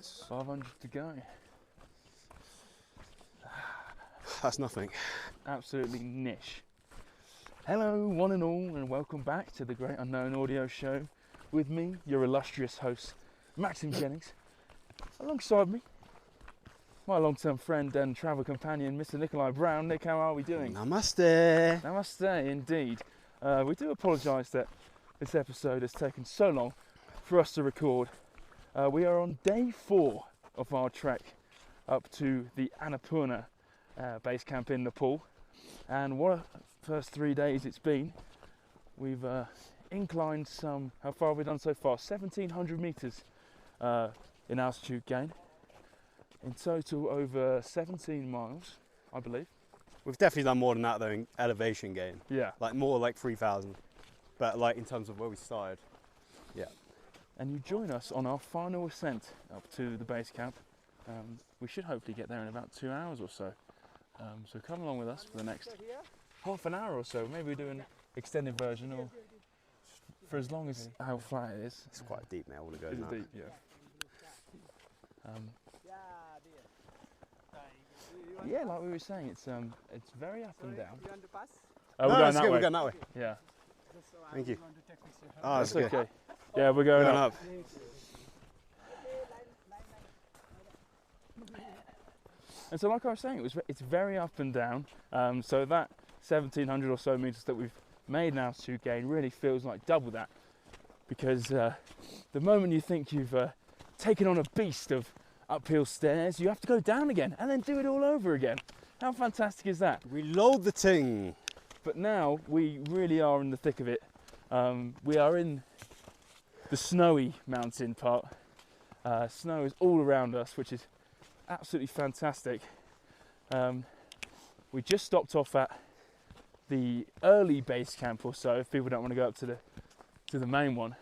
500 to go. That's nothing. Absolutely niche. Hello, one and all, and welcome back to the Great Unknown Audio Show with me, your illustrious host, Maxim Jennings. Alongside me, my long-term friend and travel companion, Mr. Nikolai Brown. Nick, how are we doing? Namaste. Namaste, indeed. We do apologise that this episode has taken so long for us to record. We are on day 4 of our trek up to the Annapurna base camp in Nepal, and what a first 3 days it's been. We've inclined some, how far have we done so far? 1,700 metres in altitude gain. In total over 17 miles, I believe. We've definitely done more than that though in elevation gain. Yeah. Like more like 3,000. But like in terms of where we started. Yeah. And you join us on our final ascent up to the base camp. We should hopefully get there in about 2 hours or so. So come along with us for the next half an hour or so. Maybe we do an extended version, or for as long as how flat it is. It's quite deep now, all it goes It's now. deep, yeah. Yeah, like we were saying, it's very up and down. You want to pass? Oh, No, we're going it's that good, way. we're going that way. Yeah, Thank you. Want to take this? Oh, that's that's good. okay. Yeah, we're going up. And so, like I was saying, it's very up and down. So that 1,700 or so meters that we've made in altitude gain really feels like double that, because the moment you think you've taken on a beast of uphill stairs, you have to go down again and then do it all over again. How fantastic is that? Reload the ting. But now we really are in the thick of it. We are in the snowy mountain part. Snow is all around us, which is absolutely fantastic. We just stopped off at the early base camp or so, if people don't want to go up to the main one.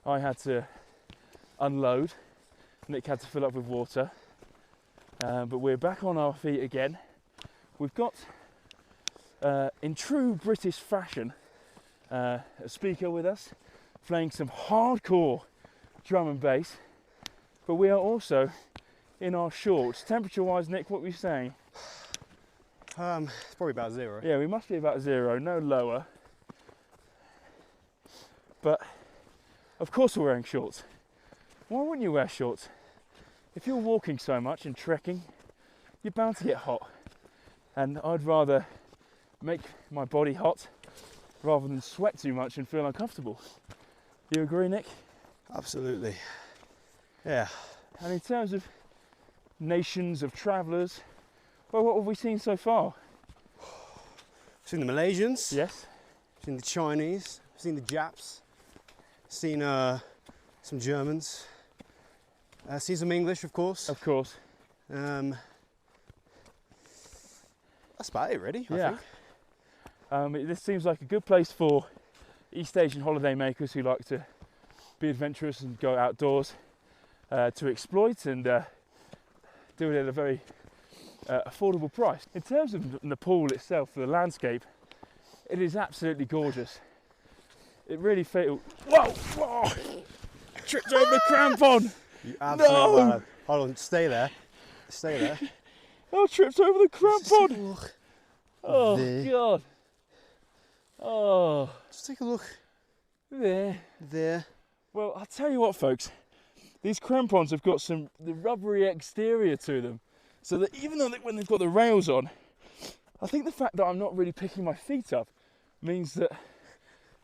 I had to unload. Nick had to fill up with water. But we're back on our feet again. We've got, in true British fashion, a speaker with us, playing some hardcore drum and bass. But we are also in our shorts. Temperature-wise, Nick, what were you saying? It's probably about 0. Yeah, we must be about 0, no lower. But, of course we're wearing shorts. Why wouldn't you wear shorts? If you're walking so much and trekking, you're bound to get hot. And I'd rather make my body hot rather than sweat too much and feel uncomfortable. You agree, Nick? Absolutely. Yeah. And in terms of nations of travellers, well, what have we seen so far? Seen the Malaysians. Yes. Seen the Chinese. Seen the Japs. Seen some Germans. Seen some English, of course. Of course. That's about it, really. Yeah. I think. This seems like a good place for East Asian holiday makers who like to be adventurous and go outdoors to exploit and do it at a very affordable price. In terms of Nepal itself, the landscape, it is absolutely gorgeous. It really feels... Whoa! Whoa! Tripped over the crampon! You absolute No! lad. Hold on, stay there. Stay there. I tripped over the Just take a crampon! look. Oh, There. God. Oh, Just take a look. there. There. Well, I'll tell you what, folks. These crampons have got the rubbery exterior to them. So that even though when they've got the rails on, I think the fact that I'm not really picking my feet up means that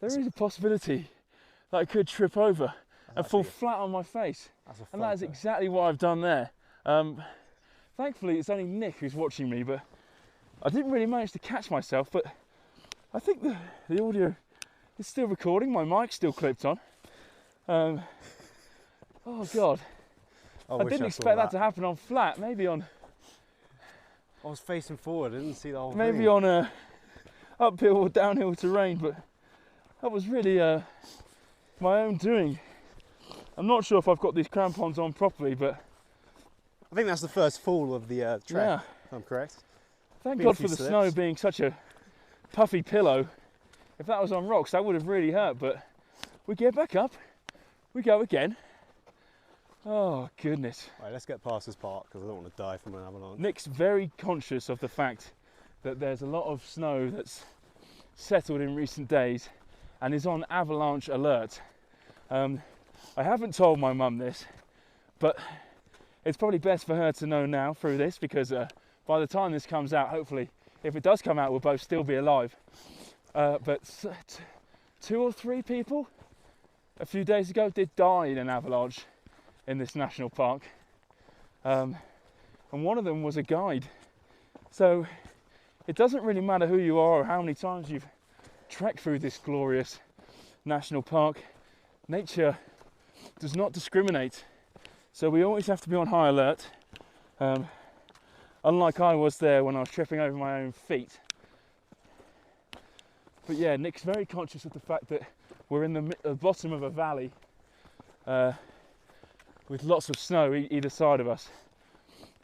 there is a possibility that I could trip over and fall flat on my face. And that is exactly what I've done there. Thankfully, it's only Nick who's watching me, but I didn't really manage to catch myself. But I think the audio is still recording. My mic's still clipped on. Oh, God. I didn't expect that to happen on flat. Maybe on facing forward. I didn't see the whole thing. maybe on a uphill or downhill terrain, but that was really my own doing. I'm not sure if I've got these crampons on properly, but I think that's the first fall of the trek, yeah. if I'm correct. Thank Been a God few for the slips. snow being such a puffy pillow. If that was on rocks, that would have really hurt, but we get back up, we go again. Oh, goodness. Right, let's get past this part because I don't want to die from an avalanche. Nick's very conscious of the fact that there's a lot of snow that's settled in recent days and is on avalanche alert. I haven't told my mum this, but it's probably best for her to know now through this, because by the time this comes out, hopefully, if it does come out, we'll both still be alive. But 2 or 3 people a few days ago did die in an avalanche in this national park, and one of them was a guide. So it doesn't really matter who you are or how many times you've trekked through this glorious national park. Nature does not discriminate, so we always have to be on high alert, unlike I was there when I was tripping over my own feet. But yeah, Nick's very conscious of the fact that we're in the bottom of a valley with lots of snow either side of us.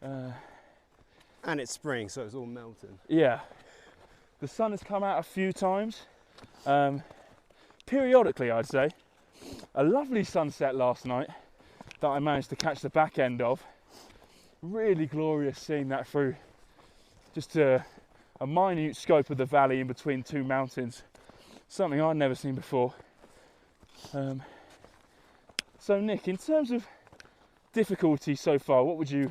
And it's spring, so it's all melting. Yeah, the sun has come out a few times, periodically I'd say. A lovely sunset last night that I managed to catch the back end of. Really glorious seeing that through just a minute scope of the valley in between 2 mountains. Something I'd never seen before. So Nick, in terms of difficulty so far, what would you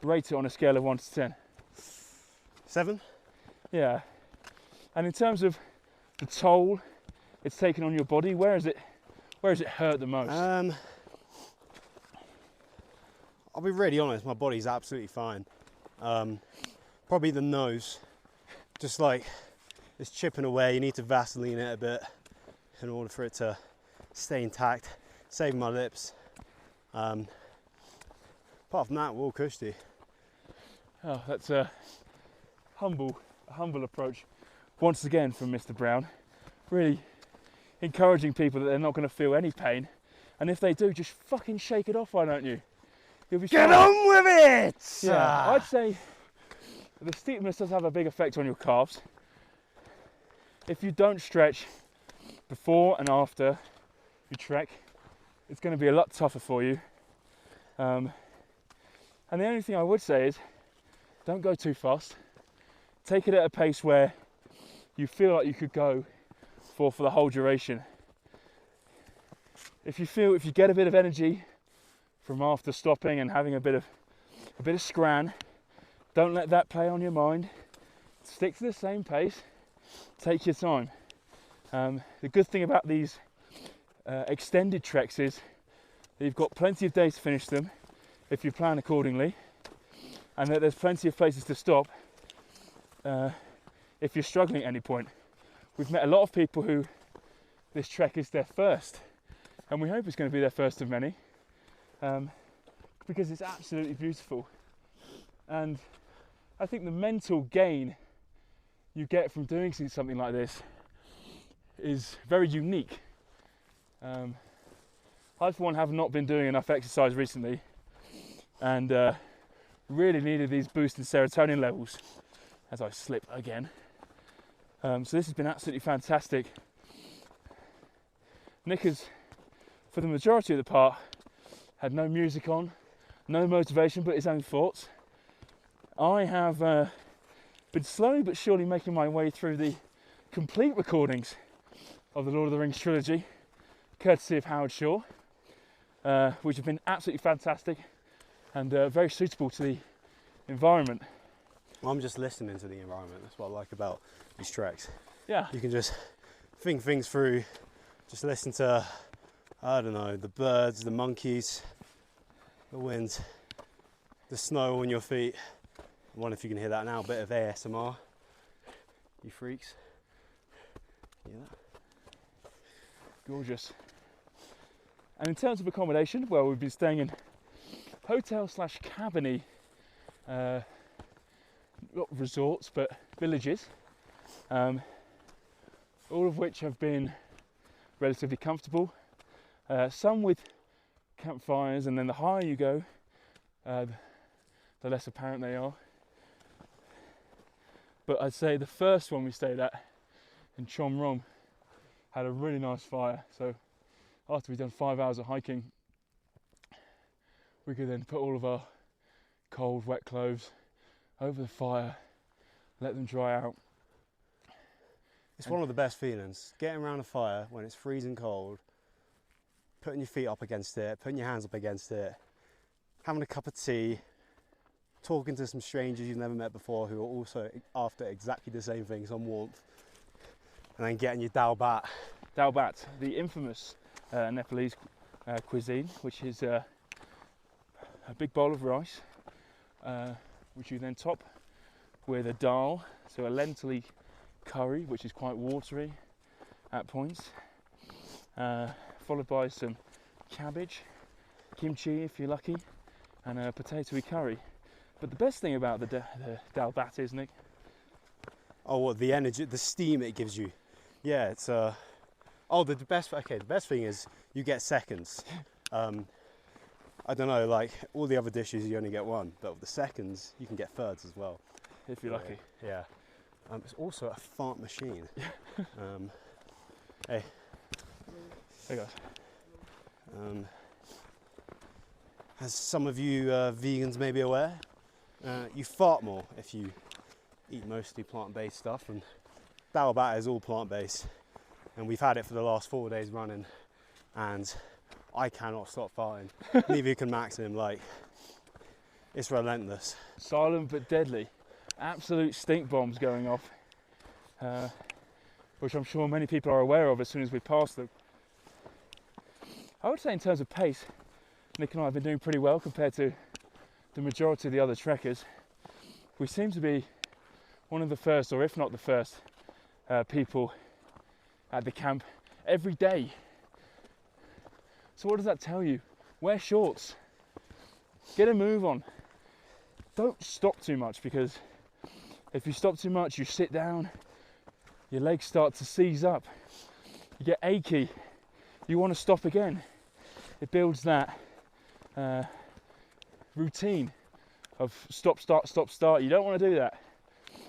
rate it on a scale of 1 to 10? 7? Yeah. And in terms of the toll it's taken on your body, where has it hurt the most? I'll be really honest, my body's absolutely fine. Probably the nose, just like it's chipping away. You need to Vaseline it a bit in order for it to stay intact. Save my lips. Apart from that, we're all cushy. Oh, that's a humble approach once again from Mr. Brown. Really encouraging people that they're not going to feel any pain, and if they do, just fucking shake it off, why don't you? You'll be Get fine. on with it! Yeah, I'd say the steepness does have a big effect on your calves. If you don't stretch before and after you trek, it's going to be a lot tougher for you. And the only thing I would say is, don't go too fast. Take it at a pace where you feel like you could go for the whole duration. If you get a bit of energy from after stopping and having a bit of scran, don't let that play on your mind. Stick to the same pace. Take your time. The good thing about these extended treks is that you've got plenty of days to finish them if you plan accordingly, and that there's plenty of places to stop if you're struggling at any point. We've met a lot of people who this trek is their first, and we hope it's going to be their first of many, because it's absolutely beautiful. And I think the mental gain you get from doing something like this is very unique. I, for one, have not been doing enough exercise recently, and really needed these boosts in serotonin levels as I slip again. So this has been absolutely fantastic. Nick has, for the majority of the part, had no music on, no motivation but his own thoughts. I have been slowly but surely making my way through the complete recordings of the Lord of the Rings trilogy, courtesy of Howard Shaw, which have been absolutely fantastic and very suitable to the environment. I'm just listening to the environment. That's what I like about these treks. Yeah. You can just think things through, just listen to, I don't know, the birds, the monkeys, the wind, the snow on your feet. I wonder if you can hear that now, a bit of ASMR. You freaks. Hear that? Gorgeous. And in terms of accommodation, well, we've been staying in hotel/cabiny, not resorts, but villages, all of which have been relatively comfortable. Some with campfires, and then the higher you go, the less apparent they are. But I'd say the first one we stayed at in Chomrom had a really nice fire. So after we'd done 5 hours of hiking, we could then put all of our cold, wet clothes over the fire, let them dry out. It's one of the best feelings, getting around a fire when it's freezing cold, putting your feet up against it, putting your hands up against it, having a cup of tea, talking to some strangers you've never met before who are also after exactly the same thing, some warmth, and then getting your dal bat. Dal bat, the infamous Nepalese cuisine, which is a big bowl of rice, which you then top with a dal, so a lentil curry, which is quite watery at points, followed by some cabbage, kimchi if you're lucky, and a potatoey curry. But the best thing about the dal bat is, Nick? Oh, what, the energy, the steam it gives you. Yeah, it's oh, the best thing is you get seconds. I don't know, like all the other dishes you only get one, but with the seconds you can get thirds as well. If you're lucky. Yeah. It's also a fart machine. Hey. Hey guys. As some of you vegans may be aware, you fart more if you eat mostly plant-based stuff, and dal bat is all plant-based, and we've had it for the last 4 days running, and I cannot stop farting. Neither can Maxim. Like, it's relentless. Silent but deadly. Absolute stink bombs going off, which I'm sure many people are aware of as soon as we pass them. I would say in terms of pace, Nick and I have been doing pretty well compared to the majority of the other trekkers. We seem to be one of the first, or if not the first, people at the camp every day. So what does that tell you? Wear shorts. Get a move on. Don't stop too much, because if you stop too much, you sit down, your legs start to seize up, you get achy, you want to stop again. It builds that routine of stop, start, stop, start. You don't want to do that.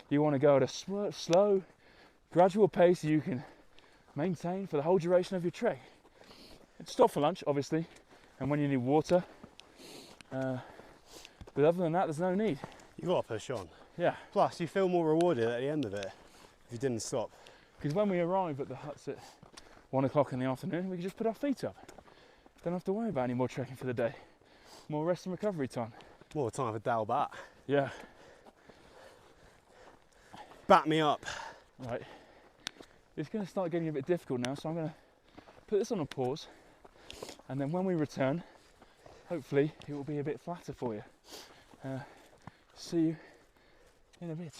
You want to go at a slow, gradual pace you can maintain for the whole duration of your trek. Stop for lunch, obviously, and when you need water. But other than that, there's no need. You got to push on. Yeah. Plus, you feel more rewarded at the end of it if you didn't stop. Because when we arrive at the huts at 1 o'clock in the afternoon, we can just put our feet up. Don't have to worry about any more trekking for the day. More rest and recovery time. More time for dal bat. Yeah. Bat me up. Right. It's going to start getting a bit difficult now, so I'm going to put this on a pause, and then when we return, hopefully it will be a bit flatter for you. See you in a bit.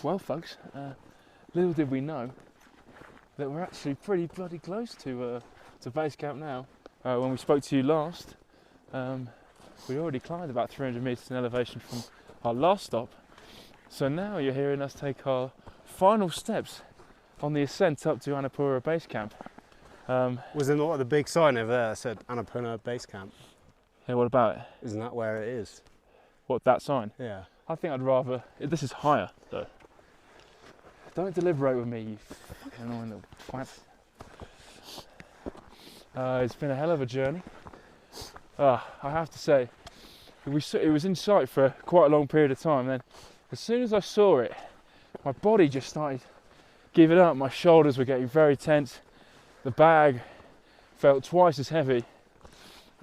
Well folks, little did we know that we're actually pretty bloody close to base camp now. When we spoke to you last, we already climbed about 300 metres in elevation from our last stop, so now you're hearing us take our final steps on the ascent up to Annapurna Base Camp. Was there not the big sign over there that said Annapurna Base Camp? Yeah, what about it? Isn't that where it is? What, that sign? Yeah. I think I'd rather... This is higher, though. Don't deliberate with me, you fucking annoying little twat. It's been a hell of a journey. I have to say, it was in sight for quite a long period of time. Then, as soon as I saw it, my body just started giving up. My shoulders were getting very tense. The bag felt twice as heavy.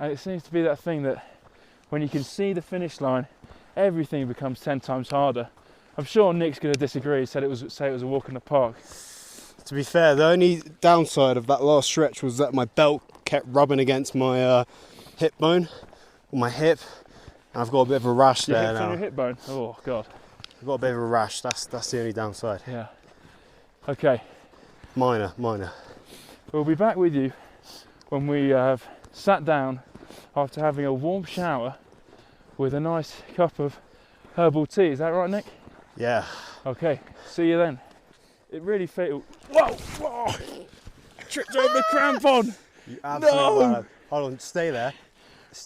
And it seems to be that thing that when you can see the finish line, everything becomes 10 times harder. I'm sure Nick's going to disagree. He said it was a walk in the park. To be fair, the only downside of that last stretch was that my belt kept rubbing against my hip bone, or my hip, and I've got a bit of a rash there now. On your hip bone? Oh God. I've got a bit of a rash. That's the only downside. Yeah. Okay. Minor. We'll be back with you when we have sat down after having a warm shower with a nice cup of herbal tea. Is that right, Nick? Yeah. Okay. See you then. It really felt... Whoa! Tripped over the crampon! You absolute lad. Hold on, stay there.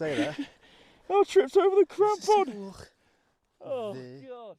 I tripped over the crampon! Oh, God.